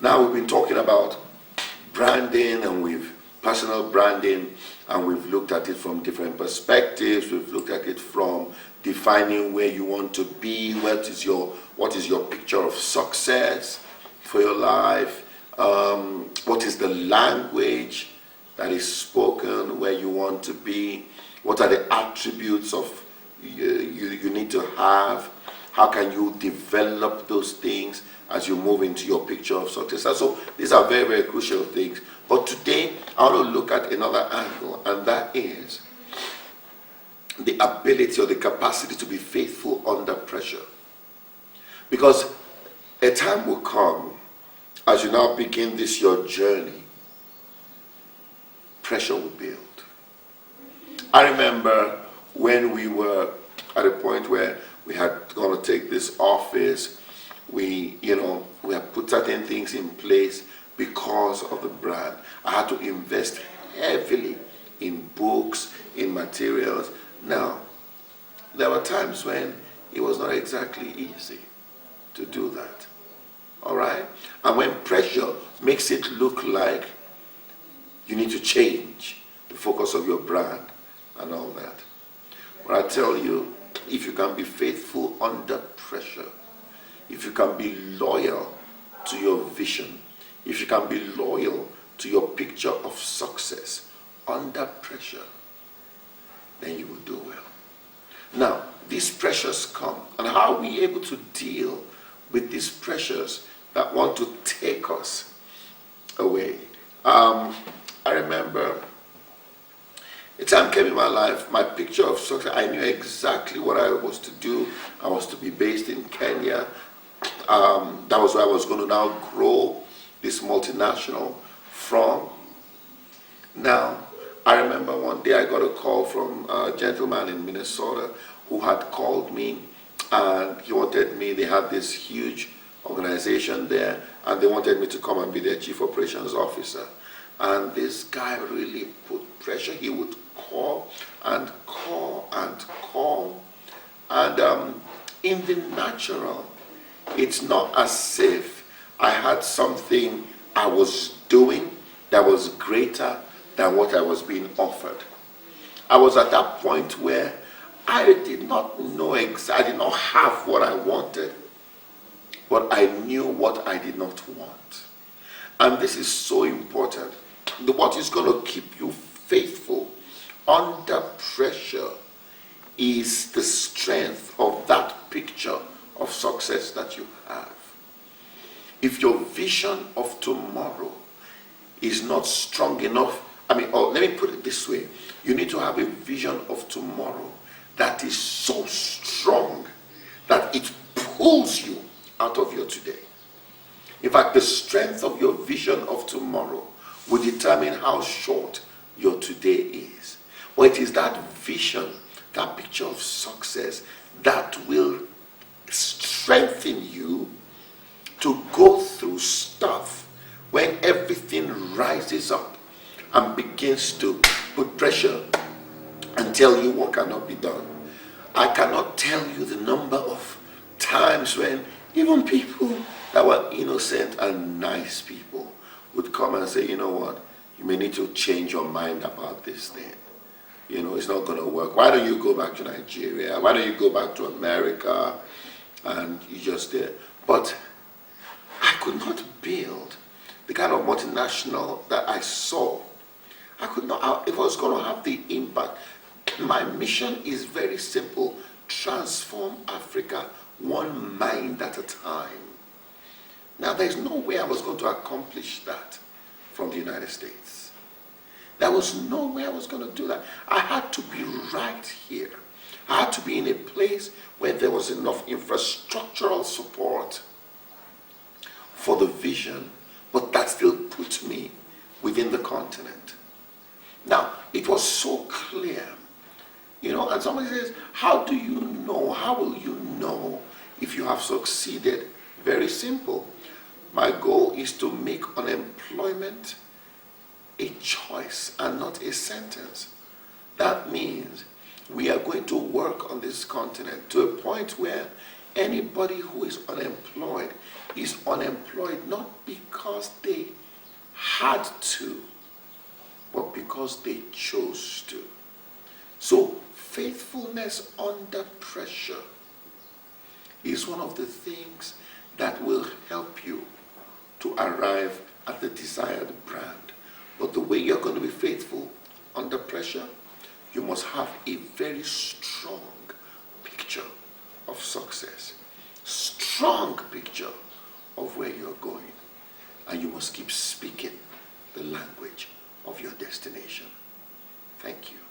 Now we've been talking about branding and personal branding, and we've looked at it from different perspectives. We've looked at it from defining where you want to be, what is your picture of success for your life, what is the language that is spoken where you want to be, what are the attributes of you need to have, how can you develop those things as you move into your picture of success. And so these are very, very crucial things. But today I want to look at another angle, and that is the ability or the capacity to be faithful under pressure. Because a time will come as you now begin this your journey, pressure will build. I remember when we were at a point where we had gone to take this office, we had put certain things in place because of the brand. I had to invest heavily in books, in materials. Now, there were times when it was not exactly easy to do that. All right? And when pressure makes it look like you need to change the focus of your brand and all that. But I tell you, if you can be faithful under pressure, if you can be loyal to your vision, if you can be loyal to your picture of success under pressure, then you will do well. Now, these pressures come, and how are we able to deal with these pressures that want to take us away? I remember a time came in my life, my picture of success, I knew exactly what I was to do. I was to be based in Kenya. That was where I was going to now grow this multinational from. Now, I remember one day I got a call from a gentleman in Minnesota who had called me, and he wanted me, they had this huge organization there, and they wanted me to come and be their chief operations officer. And this guy really put pressure. He would call and call and call. And in the natural, it's not as if I had something I was doing that was greater than what I was being offered. I was at that point where I did not know I did not have what I wanted, but I knew what I did not want. And this is so important. What is going to keep you faithful under pressure is the strength of that picture of success that you have. If your vision of tomorrow is not strong enough, or let me put it this way, you need to have a vision of tomorrow that is so strong that it pulls you out of your today. In fact, the strength of your vision of tomorrow will determine how short your today is. But it is that vision, that picture of success, that will strengthen you to go through stuff when everything rises up and begins to put pressure and tell you what cannot be done. I cannot tell you the number of times when even people that were innocent and nice people would come and say, you know what, you may need to change your mind about this thing. It's not going to work. Why don't you go back to Nigeria? Why don't you go back to America? And you just there. But I could not build the kind of multinational that I saw. I could not, if I was going to have the impact. My mission is very simple: transform Africa one mind at a time. Now, there's no way I was going to accomplish that from the United States. There was no way I was going to do that. I had to be right here. I had to be in a place where there was enough infrastructural support for the vision, but that still put me within the continent. Now, it was so clear, and somebody says, how do you know? How will you know if you have succeeded? Very simple. My goal is to make unemployment a choice and not a sentence. That means we are going to work on this continent to a point where Anybody who is unemployed not because they had to, but because they chose to. So faithfulness under pressure is one of the things that will help you to arrive at the desired brand. But the way you're going to be faithful under pressure, you must have a very strong picture of success, strong picture of where you're going, and you must keep speaking the language of your destination. Thank you.